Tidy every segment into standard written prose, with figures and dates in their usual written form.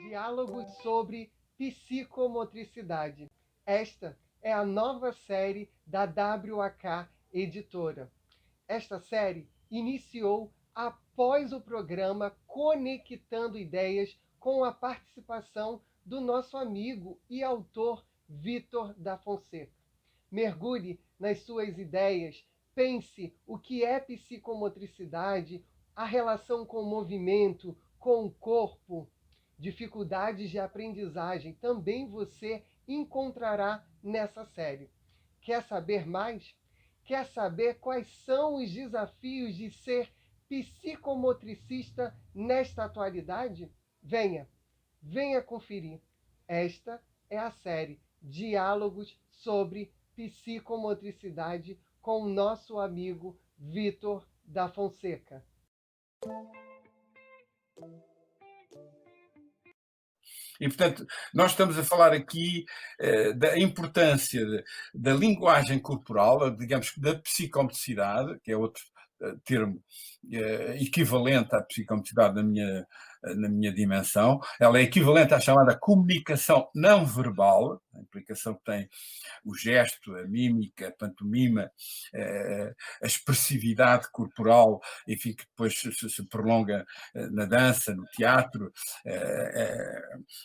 Diálogos sobre psicomotricidade. Esta é a nova série da WAK Editora. Esta série iniciou após o programa Conectando Ideias, com a participação do nosso amigo e autor Vitor da Fonseca. Mergulhe nas suas ideias, pense o que é psicomotricidade, a relação com o movimento, com o corpo, dificuldades de aprendizagem, também você encontrará nessa série. Quer saber mais? Quer saber quais são os desafios de ser psicomotricista nesta atualidade? Venha conferir. Esta é a série Diálogos sobre Psicomotricidade com o nosso amigo Vitor da Fonseca. E, portanto, nós estamos a falar aqui da importância da linguagem corporal, digamos que da psicomotricidade, que é outro termo equivalente à psicomotricidade na minha dimensão. Ela é equivalente à chamada comunicação não verbal, a implicação que tem o gesto, a mímica, a pantomima, a expressividade corporal, enfim, que depois se prolonga na dança, no teatro,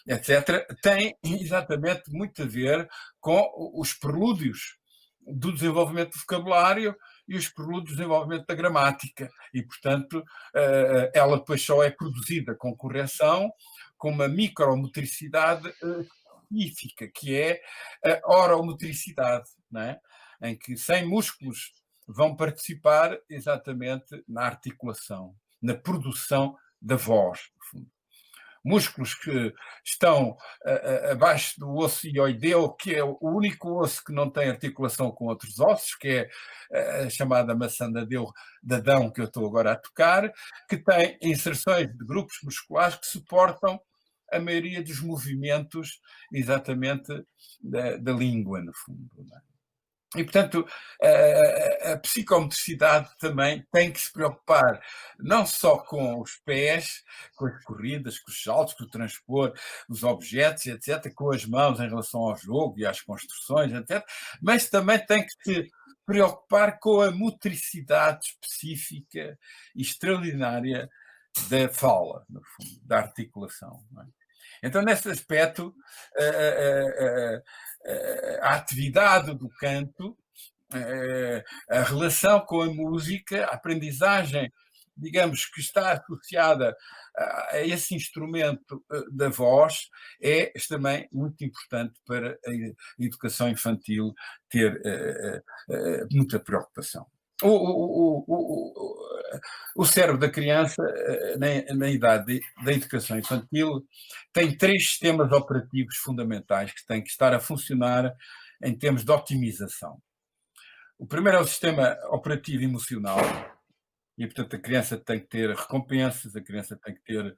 etc., tem exatamente muito a ver com os prelúdios do desenvolvimento do vocabulário e os prelúdios do desenvolvimento da gramática. E, portanto, ela depois só é produzida com correção, com uma micromotricidade específica, que é a oromotricidade, não é? Em que 100 músculos vão participar exatamente na articulação, na produção da voz, no fundo. Músculos que estão abaixo do osso hioideu, que é o único osso que não tem articulação com outros ossos, que é a chamada maçã de Adão, que eu estou agora a tocar, que tem inserções de grupos musculares que suportam a maioria dos movimentos exatamente da língua, no fundo, não é? E, portanto, a psicomotricidade também tem que se preocupar não só com os pés, com as corridas, com os saltos, com o transpor os objetos, etc., com as mãos em relação ao jogo e às construções, etc., mas também tem que se preocupar com a motricidade específica e extraordinária da fala, no fundo, da articulação, não é? Então, nesse aspecto, a atividade do canto, a relação com a música, a aprendizagem, digamos, que está associada a esse instrumento da voz, é também muito importante para a educação infantil ter muita preocupação. O cérebro da criança, na idade da educação infantil, tem 3 sistemas operativos fundamentais que têm que estar a funcionar em termos de otimização. O primeiro é o sistema operativo emocional, e, portanto, a criança tem que ter recompensas, a criança tem que ter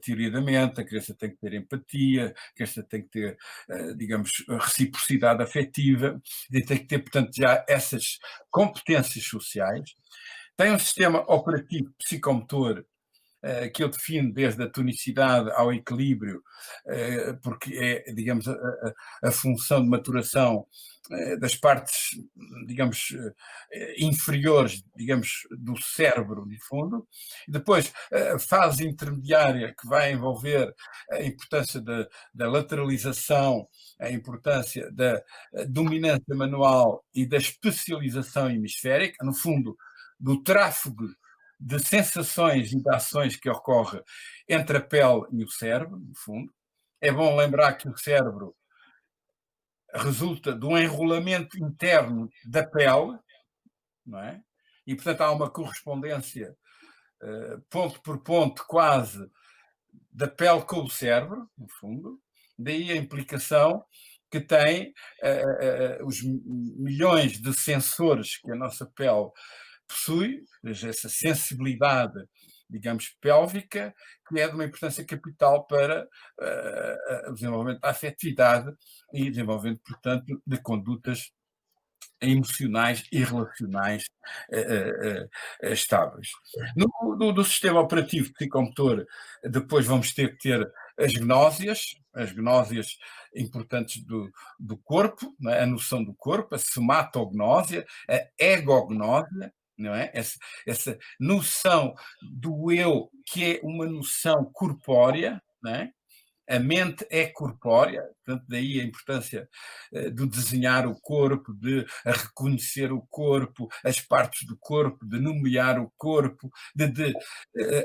teoria da mente, a criança tem que ter empatia, a criança tem que ter, digamos, reciprocidade afetiva, e tem que ter, portanto, já essas competências sociais. Tem um sistema operativo psicomotor, que eu defino desde a tonicidade ao equilíbrio, porque é, digamos, a função de maturação das partes, digamos, inferiores, digamos, do cérebro, de fundo. E depois, a fase intermediária, que vai envolver a importância da lateralização, a importância da dominância manual e da especialização hemisférica, no fundo, do tráfego de sensações e de ações que ocorre entre a pele e o cérebro, no fundo. É bom lembrar que o cérebro resulta de um enrolamento interno da pele, não é? E, portanto, há uma correspondência ponto por ponto quase da pele com o cérebro, no fundo. Daí a implicação que tem os milhões de sensores que a nossa pele possui, essa sensibilidade, digamos, pélvica, que é de uma importância capital para o desenvolvimento da afetividade e desenvolvimento, portanto, de condutas emocionais e relacionais estáveis. No sistema operativo psicomotor, depois vamos ter que ter as gnósias importantes do corpo, não é? A noção do corpo, a somatognósia, a egognósia, não é? Essa noção do eu, que é uma noção corpórea, não é? A mente é corpórea, portanto, daí a importância de desenhar o corpo, de reconhecer o corpo, as partes do corpo, de nomear o corpo, de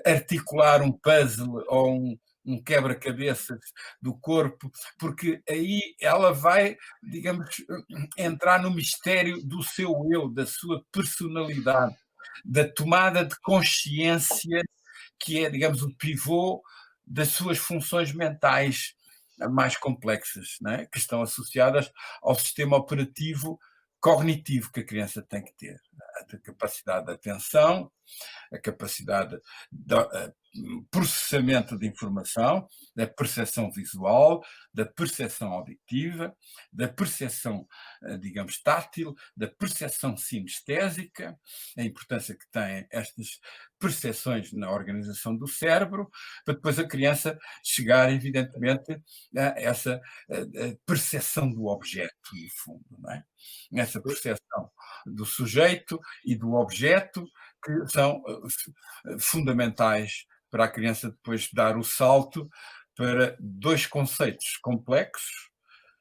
articular um puzzle ou um quebra-cabeças do corpo, porque aí ela vai, digamos, entrar no mistério do seu eu, da sua personalidade, da tomada de consciência, que é, digamos, o pivô das suas funções mentais mais complexas, não é? Que estão associadas ao sistema operativo cognitivo que a criança tem que ter. A capacidade de atenção, a capacidade de processamento de informação, da percepção visual, da percepção auditiva, da percepção, digamos, tátil, da percepção sinestésica, a importância que têm estas percepções na organização do cérebro, para depois a criança chegar, evidentemente, a essa percepção do objeto, no fundo, não é? Essa percepção do sujeito e do objeto, que são fundamentais para a criança depois dar o salto para dois conceitos complexos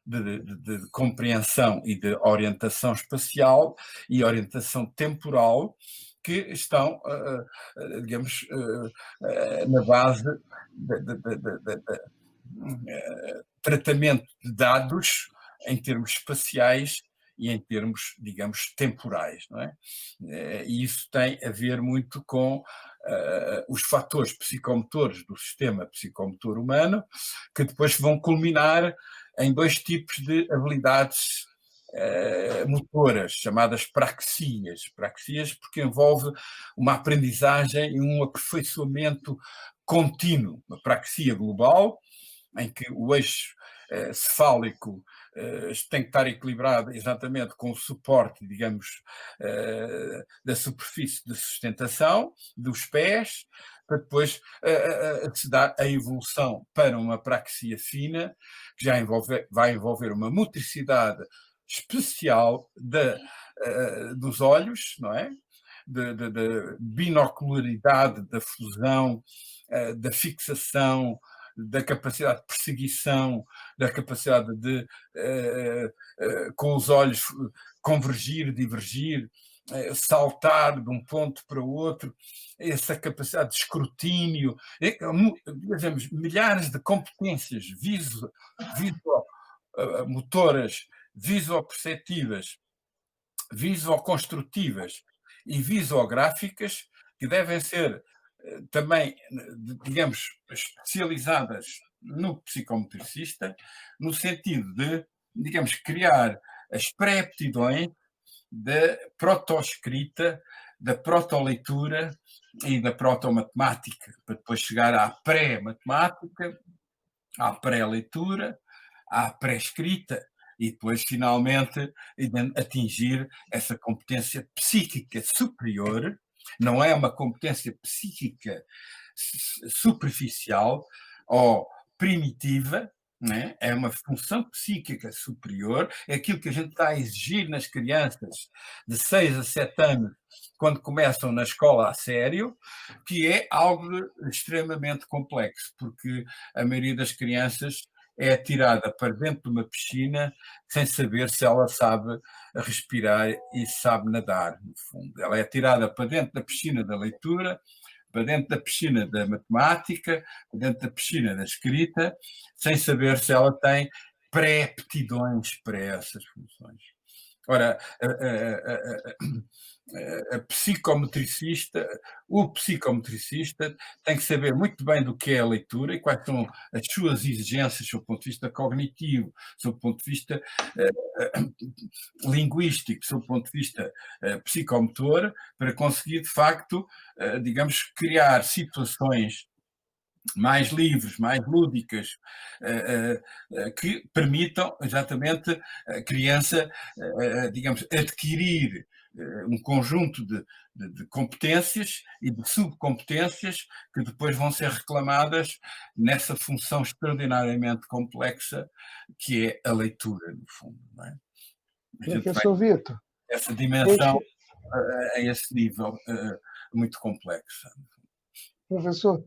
de compreensão e de orientação espacial e orientação temporal, que estão, digamos, na base de tratamento de dados em termos espaciais e em termos, digamos, temporais, não é? E isso tem a ver muito com os fatores psicomotores do sistema psicomotor humano, que depois vão culminar em dois tipos de habilidades motoras, chamadas praxias. Praxias porque envolve uma aprendizagem e um aperfeiçoamento contínuo. Uma praxia global, em que o eixo cefálico tem que estar equilibrado exatamente com o suporte, digamos, da superfície de sustentação, dos pés, para depois se dar a evolução para uma praxia fina, que vai envolver uma motricidade especial dos olhos, não é? Da binocularidade, da fusão, da fixação, da capacidade de perseguição, da capacidade de, com os olhos, convergir, divergir, saltar de um ponto para o outro, essa capacidade de escrutínio, dizemos, milhares de competências motoras, visoperceptivas, visoconstrutivas e visográficas, que devem ser também, digamos, especializadas no psicomotricista, no sentido de, digamos, criar as pré-aptidões da protoescrita, da protoleitura e da protomatemática, para depois chegar à pré-matemática, à pré-leitura, à pré-escrita e depois, finalmente, atingir essa competência psíquica superior. Não é uma competência psíquica superficial ou primitiva, né? É uma função psíquica superior, é aquilo que a gente está a exigir nas crianças de 6 a 7 anos, quando começam na escola a sério, que é algo extremamente complexo, porque a maioria das crianças é atirada para dentro de uma piscina sem saber se ela sabe respirar e sabe nadar, no fundo. Ela é atirada para dentro da piscina da leitura, para dentro da piscina da matemática, para dentro da piscina da escrita, sem saber se ela tem pré-aptidões para essas funções. Ora, a psicometricista, o psicometricista tem que saber muito bem do que é a leitura e quais são as suas exigências do ponto de vista cognitivo, do ponto de vista linguístico, do ponto de vista psicomotor, para conseguir, de facto, digamos, criar situações mais livres, mais lúdicas, que permitam exatamente a criança, digamos, adquirir um conjunto de competências e de subcompetências que depois vão ser reclamadas nessa função extraordinariamente complexa que é a leitura, no fundo. Não é? A gente vai Professor Vitor, essa deixa, dimensão a esse nível muito complexo. professor,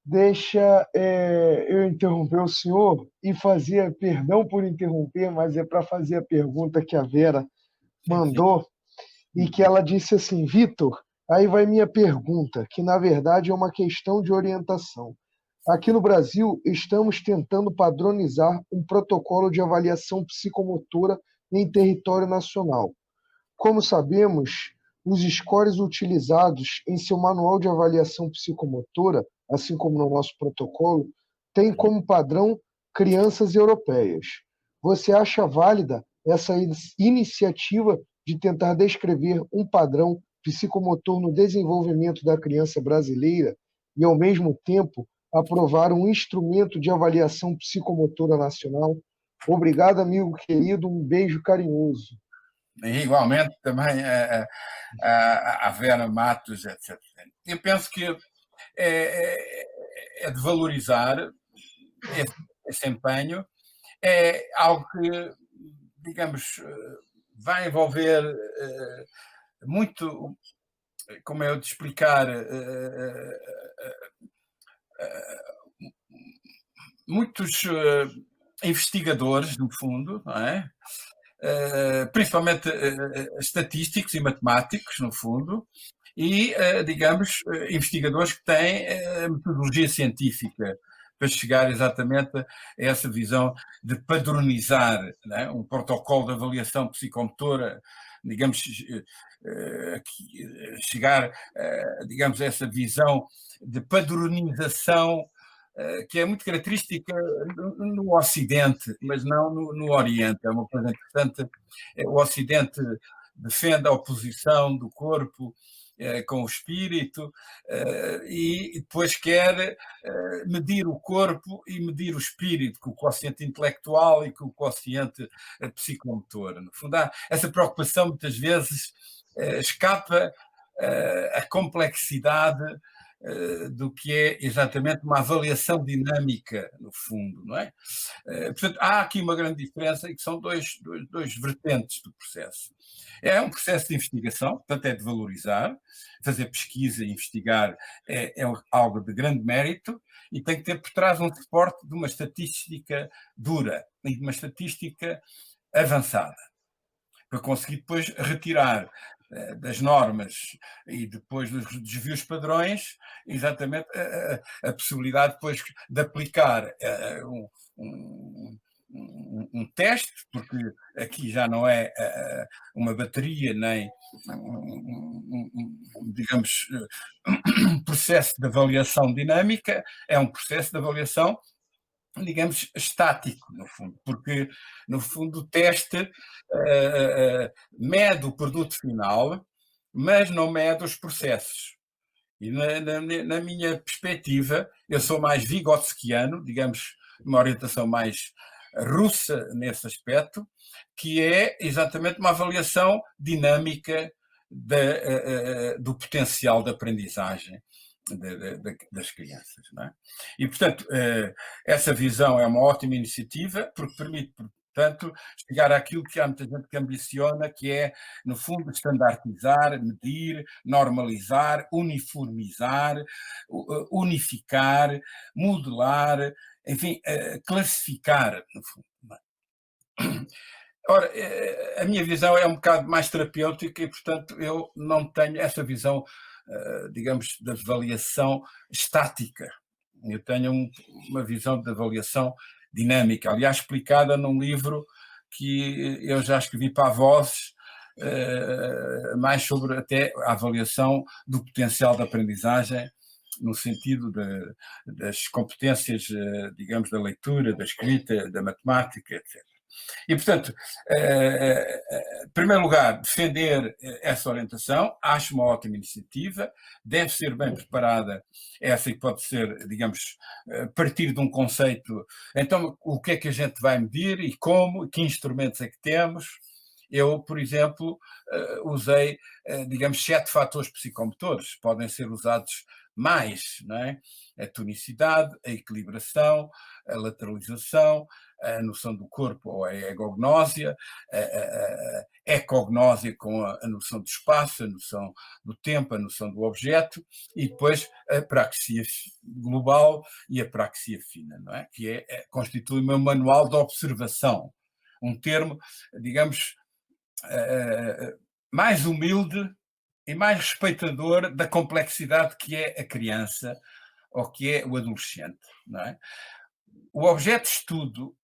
deixa eu interromper o senhor e fazer, perdão por interromper, mas é para fazer a pergunta que a Vera Sim, sim. mandou e que ela disse assim, Vitor, aí vai minha pergunta, que na verdade é uma questão de orientação. Aqui no Brasil, estamos tentando padronizar um protocolo de avaliação psicomotora em território nacional. Como sabemos, os scores utilizados em seu manual de avaliação psicomotora, assim como no nosso protocolo, têm como padrão crianças europeias. Você acha válida essa iniciativa de tentar descrever um padrão psicomotor no desenvolvimento da criança brasileira e, ao mesmo tempo, aprovar um instrumento de avaliação psicomotora nacional? Obrigado, amigo querido, um beijo carinhoso. E, igualmente, também a Vera Matos, etc. Eu penso que é de valorizar esse empenho, é algo que, digamos, vai envolver muito, como é de explicar, muitos investigadores, no fundo, não é? Principalmente estatísticos e matemáticos, no fundo, e, digamos, investigadores que têm metodologia científica para chegar exatamente a essa visão de padronizar, né, um protocolo de avaliação psicomotora, digamos, chegar, digamos, a essa visão de padronização que é muito característica no Ocidente, mas não no Oriente. É uma coisa interessante. O Ocidente defende a oposição do corpo com o espírito e depois quer medir o corpo e medir o espírito, com o quociente intelectual e com o quociente psicomotor. No fundo, essa preocupação muitas vezes escapa a complexidade do que é exatamente uma avaliação dinâmica, no fundo, não é? Portanto, há aqui uma grande diferença e que são dois vertentes do processo. É um processo de investigação, portanto é de valorizar, fazer pesquisa e investigar é algo de grande mérito e tem que ter por trás um suporte de uma estatística dura e de uma estatística avançada, para conseguir depois retirar das normas e depois dos desvios padrões, exatamente a possibilidade depois de aplicar um teste, porque aqui já não é uma bateria nem digamos, um processo de avaliação dinâmica, é um processo de avaliação, digamos, estático, no fundo, porque, no fundo, o teste mede o produto final, mas não mede os processos. E na minha perspectiva, eu sou mais vigotskiano, digamos, uma orientação mais russa nesse aspecto, que é exatamente uma avaliação dinâmica do potencial de aprendizagem das crianças. Não é? E, portanto, essa visão é uma ótima iniciativa, porque permite, portanto, chegar àquilo que há muita gente que ambiciona, que é, no fundo, standardizar, medir, normalizar, uniformizar, unificar, modelar, enfim, classificar, no fundo. Não é? Ora, a minha visão é um bocado mais terapêutica e, portanto, eu não tenho essa visão, digamos, de avaliação estática. Eu tenho uma visão de avaliação dinâmica, aliás, explicada num livro que eu já escrevi para a Vozes, mais sobre até a avaliação do potencial de aprendizagem, no sentido das competências, digamos, da leitura, da escrita, da matemática, etc. E, portanto, em primeiro lugar, defender essa orientação, acho uma ótima iniciativa, deve ser bem preparada essa e pode ser, digamos, partir de um conceito. Então, o que é que a gente vai medir e como, que instrumentos é que temos? Eu, por exemplo, usei, digamos, 7 fatores psicomotores, podem ser usados mais, não é? A tonicidade, a equilibração, a lateralização, a noção do corpo ou a egognósia, a ecognósia com a noção do espaço, a noção do tempo, a noção do objeto, e depois a praxia global e a praxia fina, não é? Que constitui o meu manual de observação, um termo, digamos, mais humilde e mais respeitador da complexidade que é a criança ou que é o adolescente, não é? O objeto de estudo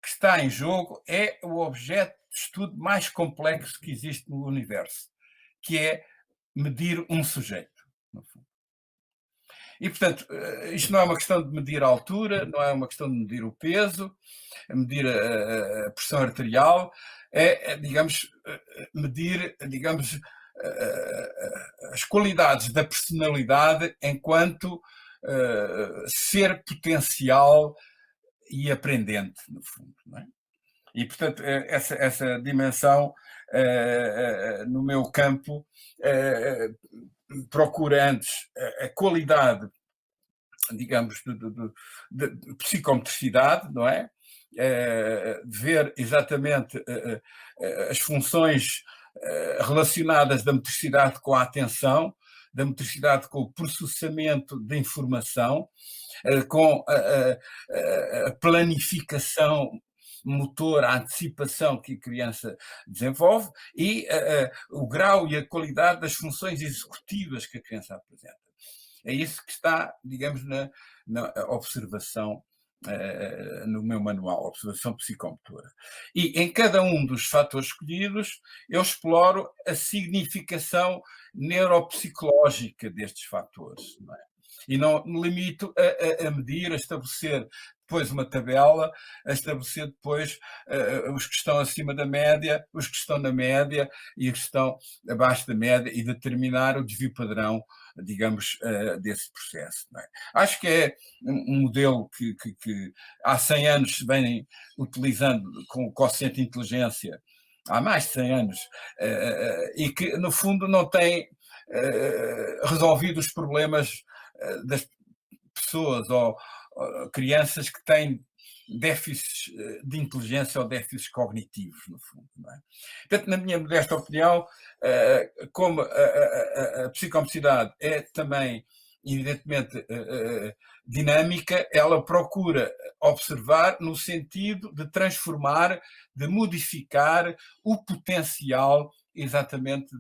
que está em jogo é o objeto de estudo mais complexo que existe no universo, que é medir um sujeito, no fundo. E, portanto, isto não é uma questão de medir a altura, não é uma questão de medir o peso, medir a pressão arterial, digamos, medir, digamos, as qualidades da personalidade enquanto ser potencial e aprendente, no fundo, não é? E, portanto, essa dimensão no meu campo procura antes a qualidade, digamos, de psicomotricidade, não é? De ver exatamente as funções relacionadas da motricidade com a atenção, da motricidade com o processamento de informação, com a planificação motor, a antecipação que a criança desenvolve e o grau e a qualidade das funções executivas que a criança apresenta. É isso que está, digamos, na observação, no meu manual, observação psicomotora. E em cada um dos fatores escolhidos, eu exploro a significação neuropsicológica destes fatores, não é? E não me limito a medir, a estabelecer depois uma tabela, a estabelecer depois os que estão acima da média, os que estão na média e os que estão abaixo da média e determinar o desvio padrão, digamos, desse processo. Não é? Acho que é um modelo que há 100 anos se vem utilizando com o quociente de inteligência, há mais de 100 anos, e que, no fundo, não tem resolvido os problemas das pessoas ou crianças que têm déficits de inteligência ou déficits cognitivos, no fundo. Não é? Portanto, na minha modesta opinião, como a psicomotricidade é também, evidentemente, dinâmica, ela procura observar no sentido de transformar, de modificar o potencial exatamente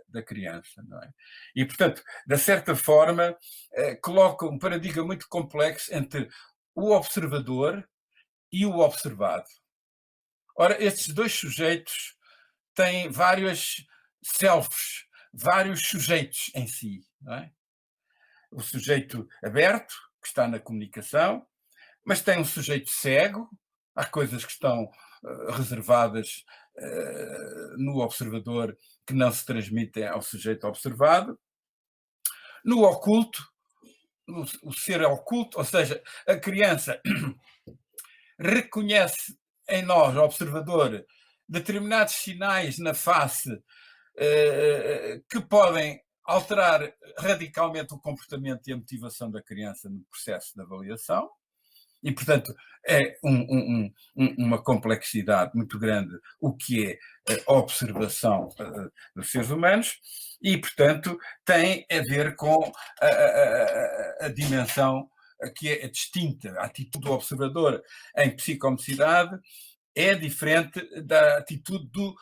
da criança, não é? E, portanto, de certa forma, coloca um paradigma muito complexo entre o observador e o observado. Ora, estes dois sujeitos têm vários selves, vários sujeitos em si, não é? O sujeito aberto, que está na comunicação, mas tem um sujeito cego, há coisas que estão reservadas no observador que não se transmitem ao sujeito observado. No oculto, o ser oculto, ou seja, a criança reconhece em nós, observador, determinados sinais na face que podem alterar radicalmente o comportamento e a motivação da criança no processo de avaliação. E, portanto, é uma complexidade muito grande o que é a observação dos seres humanos e, portanto, tem a ver com a dimensão que é distinta. A atitude do observador em psicomotricidade é diferente da atitude do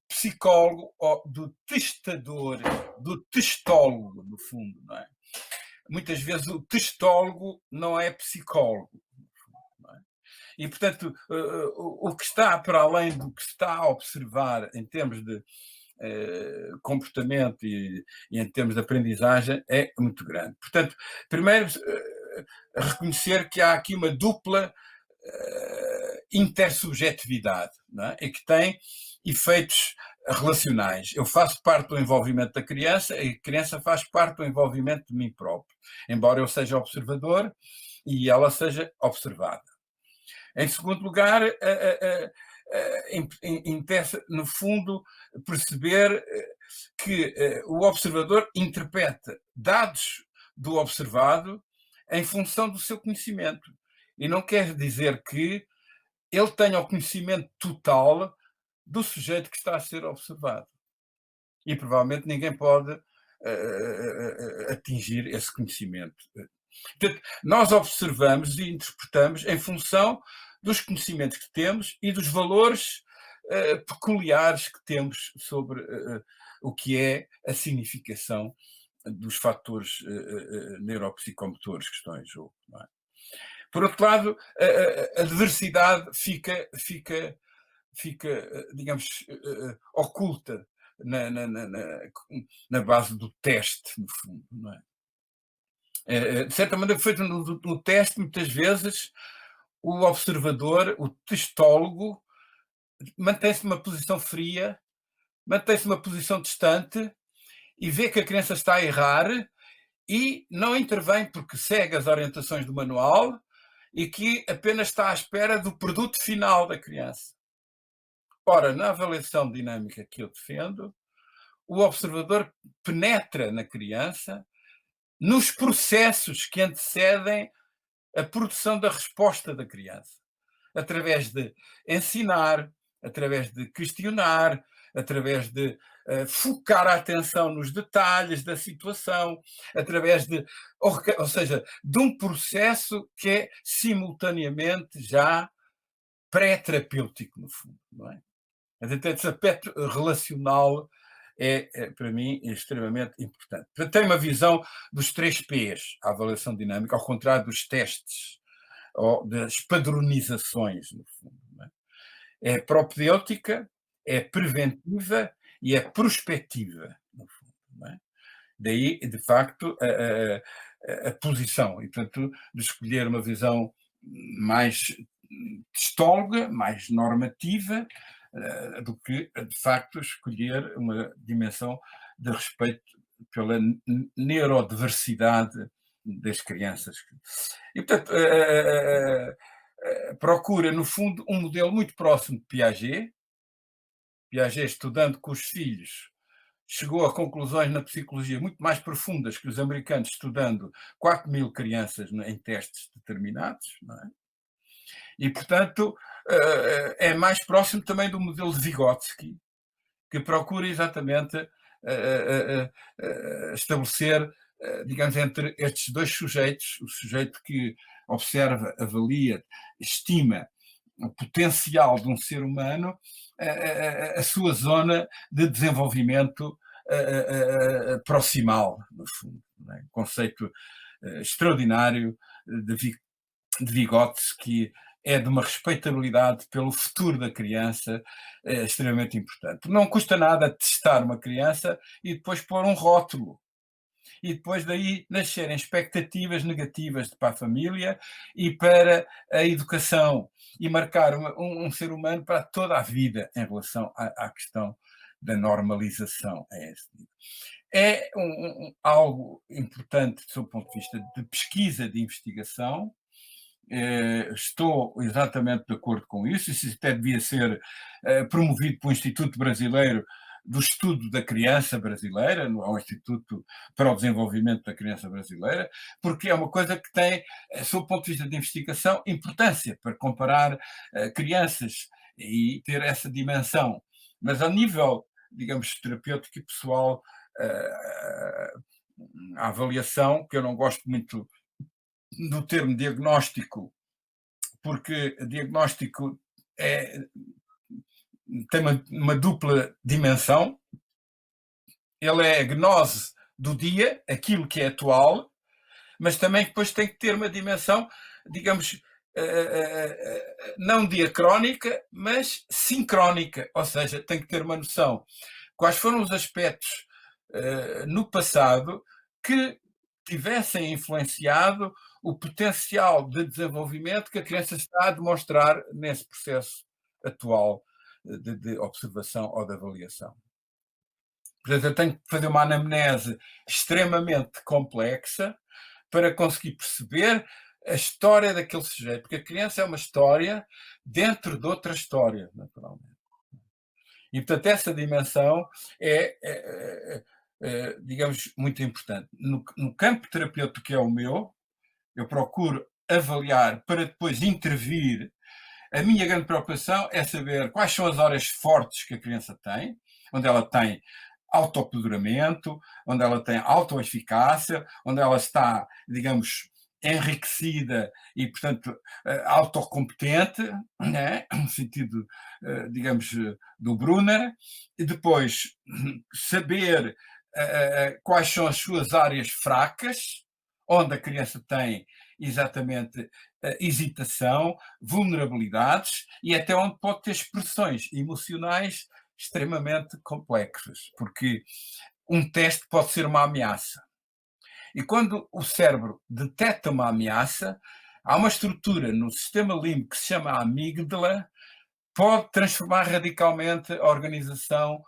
psicólogo ou do testador, do testólogo, no fundo, não é? Muitas vezes o testólogo não é psicólogo. E, portanto, o que está para além do que se está a observar em termos de comportamento e em termos de aprendizagem é muito grande. Portanto, primeiro, reconhecer que há aqui uma dupla intersubjetividade, não é? E que tem efeitos relacionais. Eu faço parte do envolvimento da criança e a criança faz parte do envolvimento de mim próprio, embora eu seja observador e ela seja observada. Em segundo lugar, interessa, no fundo, perceber que o observador interpreta dados do observado em função do seu conhecimento. E não quer dizer que ele tenha o conhecimento total do sujeito que está a ser observado. E provavelmente ninguém pode atingir esse conhecimento. Portanto, nós observamos e interpretamos em função dos conhecimentos que temos e dos valores peculiares que temos sobre o que é a significação dos fatores neuropsicomotores que estão em jogo. Não é? Por outro lado, a diversidade fica digamos, oculta na base do teste, no fundo. Não é? De certa maneira, feito no teste, muitas vezes, o observador, o testólogo, mantém-se numa posição fria, mantém-se numa posição distante e vê que a criança está a errar e não intervém porque segue as orientações do manual e que apenas está à espera do produto final da criança. Ora, na avaliação dinâmica que eu defendo, o observador penetra na criança nos processos que antecedem a produção da resposta da criança, através de ensinar, através de questionar, através de focar a atenção nos detalhes da situação, através de, ou seja, de um processo que é simultaneamente já pré-terapêutico, no fundo, não é? Esse aspecto relacional é, para mim, extremamente importante. Tem uma visão dos 3 P's, a avaliação dinâmica, ao contrário dos testes, ou das padronizações, no fundo. Não é? É propedêutica, é preventiva e é prospectiva, no fundo. Não é? Daí, de facto, a posição, e, portanto, de escolher uma visão mais testóloga, mais normativa, do que, de facto, escolher uma dimensão de respeito pela neurodiversidade das crianças. E, portanto, procura, no fundo, um modelo muito próximo de Piaget. Piaget, estudando com os filhos, chegou a conclusões na psicologia muito mais profundas que os americanos, estudando 4.000 crianças em testes determinados, não é? E, portanto, é mais próximo também do modelo de Vygotsky, que procura exatamente estabelecer, digamos, entre estes 2 sujeitos, o sujeito que observa, avalia, estima o potencial de um ser humano, a sua zona de desenvolvimento proximal, no fundo. Não é? Um conceito extraordinário de Vygotsky, é de uma respeitabilidade pelo futuro da criança extremamente importante. Não custa nada testar uma criança e depois pôr um rótulo. E depois daí nascerem expectativas negativas para a família e para a educação e marcar um ser humano para toda a vida em relação à questão da normalização. É algo importante do seu ponto de vista de pesquisa, de investigação. Estou exatamente de acordo com isso. Isso até devia ser promovido pelo Instituto Brasileiro do Estudo da Criança Brasileira, ao Instituto para o Desenvolvimento da Criança Brasileira, porque é uma coisa que tem, sob o ponto de vista de investigação, importância para comparar crianças e ter essa dimensão. Mas ao nível, digamos, terapêutico e pessoal, a avaliação, que eu não gosto muito do termo diagnóstico, porque diagnóstico tem uma dupla dimensão. Ele é a gnose do dia, aquilo que é atual, mas também depois tem que ter uma dimensão, digamos, não diacrónica, mas sincrónica, ou seja, tem que ter uma noção quais foram os aspectos no passado que tivessem influenciado o potencial de desenvolvimento que a criança está a demonstrar nesse processo atual de observação ou de avaliação. Portanto, eu tenho que fazer uma anamnese extremamente complexa para conseguir perceber a história daquele sujeito, porque a criança é uma história dentro de outra história, naturalmente. E, portanto, essa dimensão digamos, muito importante. No campo terapêutico que é o meu, eu procuro avaliar para depois intervir. A minha grande preocupação é saber quais são as áreas fortes que a criança tem, onde ela tem autoapoderamento, onde ela tem autoeficácia, onde ela está, digamos, enriquecida e, portanto, autocompetente, né? No sentido, digamos, do Brunner, e depois saber quais são as suas áreas fracas, onde a criança tem exatamente hesitação, vulnerabilidades e até onde pode ter expressões emocionais extremamente complexas, porque um teste pode ser uma ameaça. E quando o cérebro detecta uma ameaça, há uma estrutura no sistema límbico que se chama amígdala, pode transformar radicalmente a organização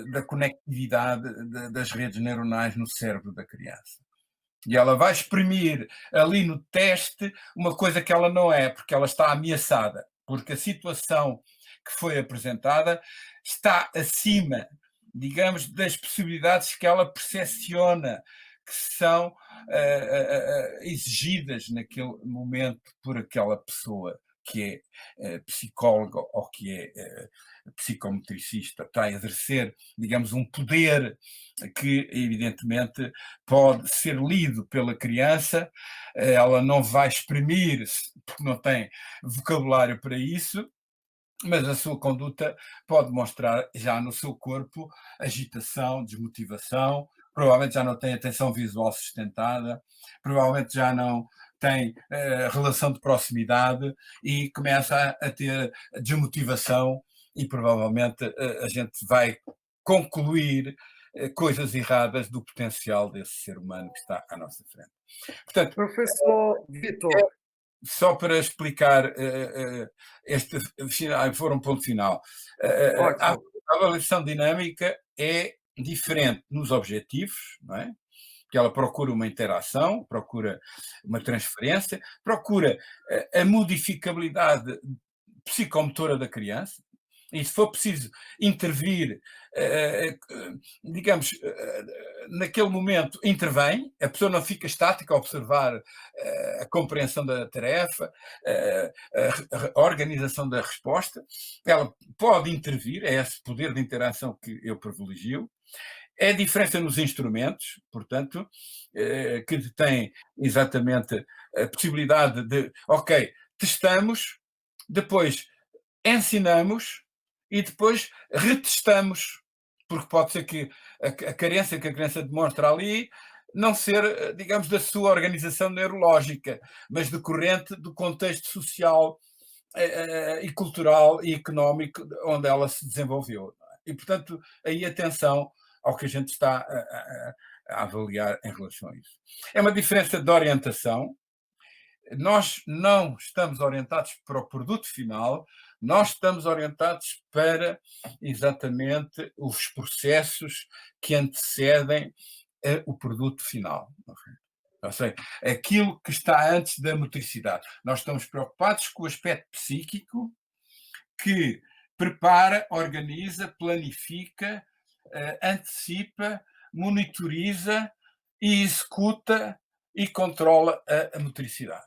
da conectividade das redes neuronais no cérebro da criança. E ela vai exprimir ali no teste uma coisa que ela não é, porque ela está ameaçada, porque a situação que foi apresentada está acima, digamos, das possibilidades que ela percepciona que são exigidas naquele momento por aquela pessoa que é psicóloga ou que é psicometricista, está a exercer, digamos, um poder que, evidentemente, pode ser lido pela criança, ela não vai exprimir-se, porque não tem vocabulário para isso, mas a sua conduta pode mostrar já no seu corpo agitação, desmotivação, provavelmente já não tem atenção visual sustentada, provavelmente já não tem relação de proximidade e começa a ter desmotivação e provavelmente a gente vai concluir coisas erradas do potencial desse ser humano que está à nossa frente. Portanto, Professor Vitor, só para explicar este for um ponto final. A avaliação dinâmica é diferente nos objetivos, não é? Que ela procura uma interação, procura uma transferência, procura a modificabilidade psicomotora da criança, e se for preciso intervir, digamos, naquele momento intervém, a pessoa não fica estática a observar a compreensão da tarefa, a organização da resposta, ela pode intervir, é esse poder de interação que eu privilegio. É a diferença nos instrumentos, portanto, que tem exatamente a possibilidade de, ok, testamos, depois ensinamos e depois retestamos, porque pode ser que a carência que a criança demonstra ali não ser, digamos, da sua organização neurológica, mas decorrente do contexto social e cultural e económico onde ela se desenvolveu. E, portanto, aí atenção ao que a gente está a avaliar em relação a isso. É uma diferença de orientação. Nós não estamos orientados para o produto final, nós estamos orientados para exatamente os processos que antecedem o produto final. Ou seja, aquilo que está antes da motricidade. Nós estamos preocupados com o aspecto psíquico que prepara, organiza, planifica, antecipa, monitoriza e executa e controla a motricidade.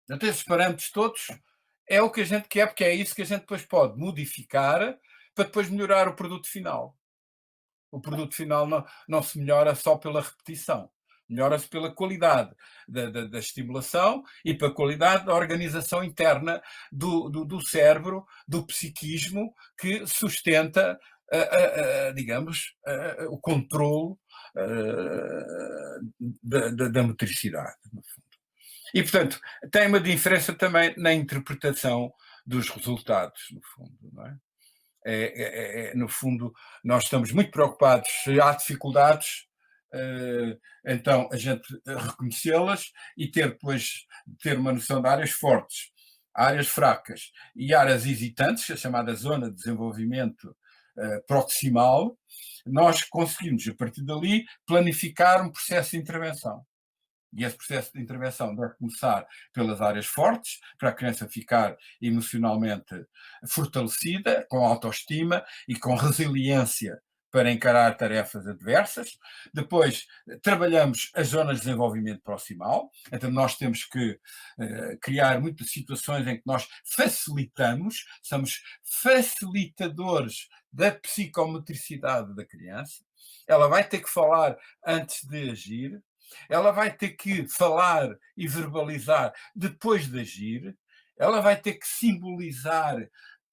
Então, esses parâmetros todos é o que a gente quer, porque é isso que a gente depois pode modificar para depois melhorar o produto final. O produto final não se melhora só pela repetição, melhora-se pela qualidade da estimulação e pela qualidade da organização interna do cérebro, do psiquismo, que sustenta, digamos, o controle da motricidade, no fundo. E, portanto, tem uma diferença também na interpretação dos resultados, no fundo, não é? No fundo, nós estamos muito preocupados se há dificuldades então a gente reconhecê-las e depois ter uma noção de áreas fortes, áreas fracas e áreas hesitantes, a chamada zona de desenvolvimento proximal, nós conseguimos, a partir dali, planificar um processo de intervenção. E esse processo de intervenção deve começar pelas áreas fortes, para a criança ficar emocionalmente fortalecida, com autoestima e com resiliência para encarar tarefas adversas. Depois, trabalhamos as zonas de desenvolvimento proximal. Então, nós temos que criar muitas situações em que nós facilitamos, somos facilitadores da psicomotricidade da criança. Ela vai ter que falar antes de agir. Ela vai ter que falar e verbalizar depois de agir. Ela vai ter que simbolizar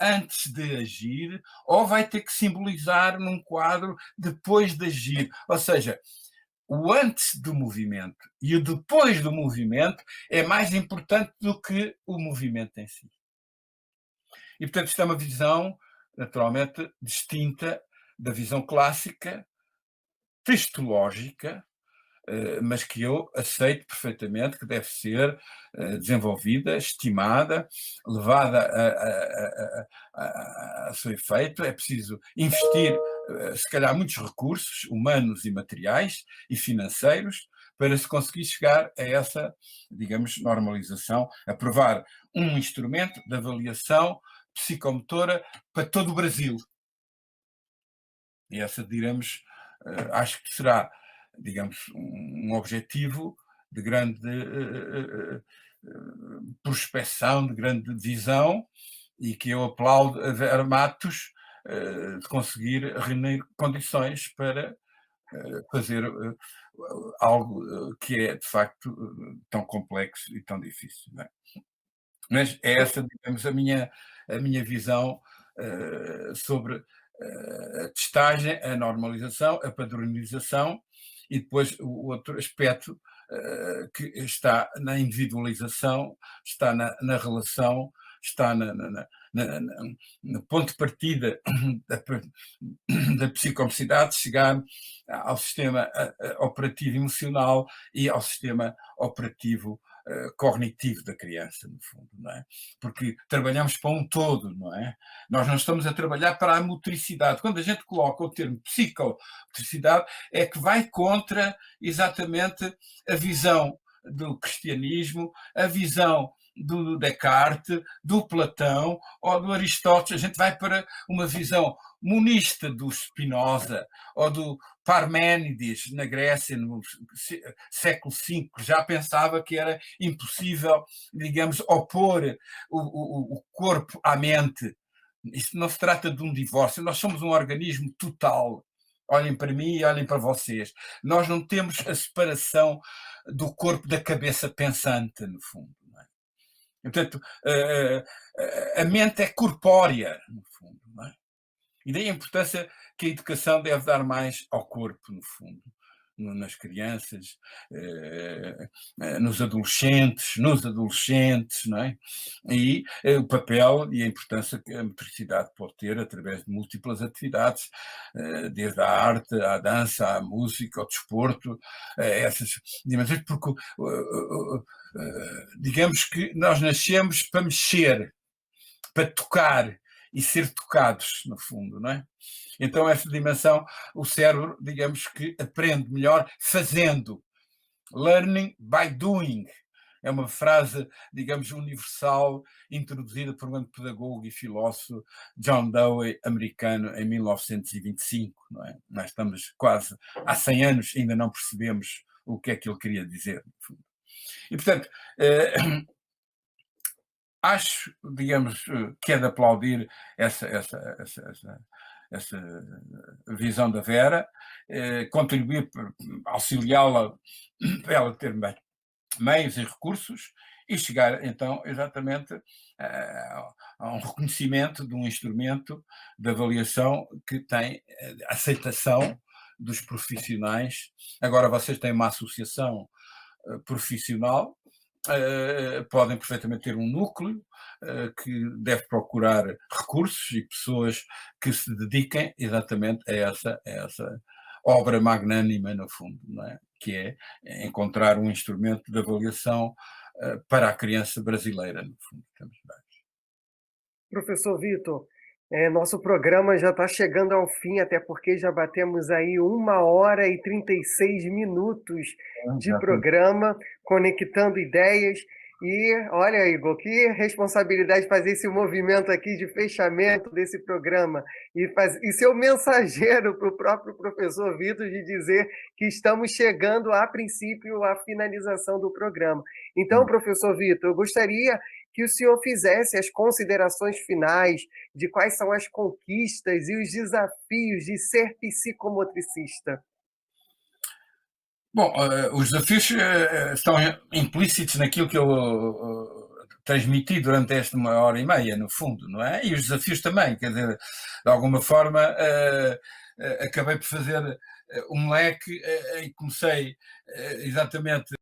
antes de agir, ou vai ter que simbolizar num quadro depois de agir. Ou seja, o antes do movimento e o depois do movimento é mais importante do que o movimento em si. E, portanto, isto é uma visão, naturalmente, distinta da visão clássica, textológica, mas que eu aceito perfeitamente que deve ser desenvolvida, estimada, levada a seu efeito. É preciso investir, se calhar, muitos recursos humanos e materiais e financeiros para se conseguir chegar a essa, digamos, normalização, aprovar um instrumento de avaliação psicomotora para todo o Brasil. E essa, diremos, acho que será, digamos, um objetivo de grande prospeção, de grande visão, e que eu aplaudo a Vera Matos de conseguir reunir condições para fazer algo que é, de facto, tão complexo e tão difícil. Não é? Mas é essa, digamos, a minha visão sobre a testagem, a normalização, a padronização, e depois o outro aspecto que está na individualização, está na relação, está no ponto de partida da psicomotricidade, chegar ao sistema operativo emocional e ao sistema operativo cognitivo da criança, no fundo, não é? Porque trabalhamos para um todo, não é? Nós não estamos a trabalhar para a motricidade. Quando a gente coloca o termo psicomotricidade, é que vai contra exatamente a visão do cristianismo, a visão do Descartes, do Platão ou do Aristóteles. A gente vai para uma visão monista do Spinoza ou do Parménides, na Grécia, no século V, já pensava que era impossível, digamos, opor o corpo à mente. Isto não se trata de um divórcio, nós somos um organismo total. Olhem para mim e olhem para vocês. Nós não temos a separação do corpo da cabeça pensante, no fundo. Não é? Portanto, a mente é corpórea, no fundo. Não é? E daí a importância que a educação deve dar mais ao corpo, no fundo, nas crianças, nos adolescentes, não é? E o papel e a importância que a motricidade pode ter através de múltiplas atividades, desde a arte, à dança, à música, ao desporto, essas dimensões, porque digamos que nós nascemos para mexer, para tocar e ser tocados, no fundo, não é? Então, essa dimensão, o cérebro, digamos que aprende melhor fazendo. Learning by doing. É uma frase, digamos, universal, introduzida por um grande pedagogo e filósofo, John Dewey, americano, em 1925. Não é? Nós estamos quase há 100 anos e ainda não percebemos o que é que ele queria dizer, no fundo. E, portanto, acho, digamos, que é de aplaudir essa visão da Vera, contribuir para auxiliá-la para ela ter meios e recursos e chegar, então, exatamente a um reconhecimento de um instrumento de avaliação que tem aceitação dos profissionais. Agora vocês têm uma associação profissional, podem perfeitamente ter um núcleo que deve procurar recursos e pessoas que se dediquem exatamente a essa obra magnânima, no fundo, não é? Que é encontrar um instrumento de avaliação para a criança brasileira, no fundo. Professor Vitor, nosso programa já está chegando ao fim, até porque já batemos aí 1h e 36 minutos de programa, conectando ideias. E olha, Igor, que responsabilidade fazer esse movimento aqui de fechamento desse programa e ser o mensageiro para o próprio professor Vitor de dizer que estamos chegando, a princípio, à finalização do programa. Então, professor Vitor, eu gostaria que o senhor fizesse as considerações finais de quais são as conquistas e os desafios de ser psicomotricista. Bom, os desafios estão implícitos naquilo que eu transmiti durante esta 1h30, no fundo, não é? E os desafios também, quer dizer, de alguma forma acabei por fazer um leque e comecei exatamente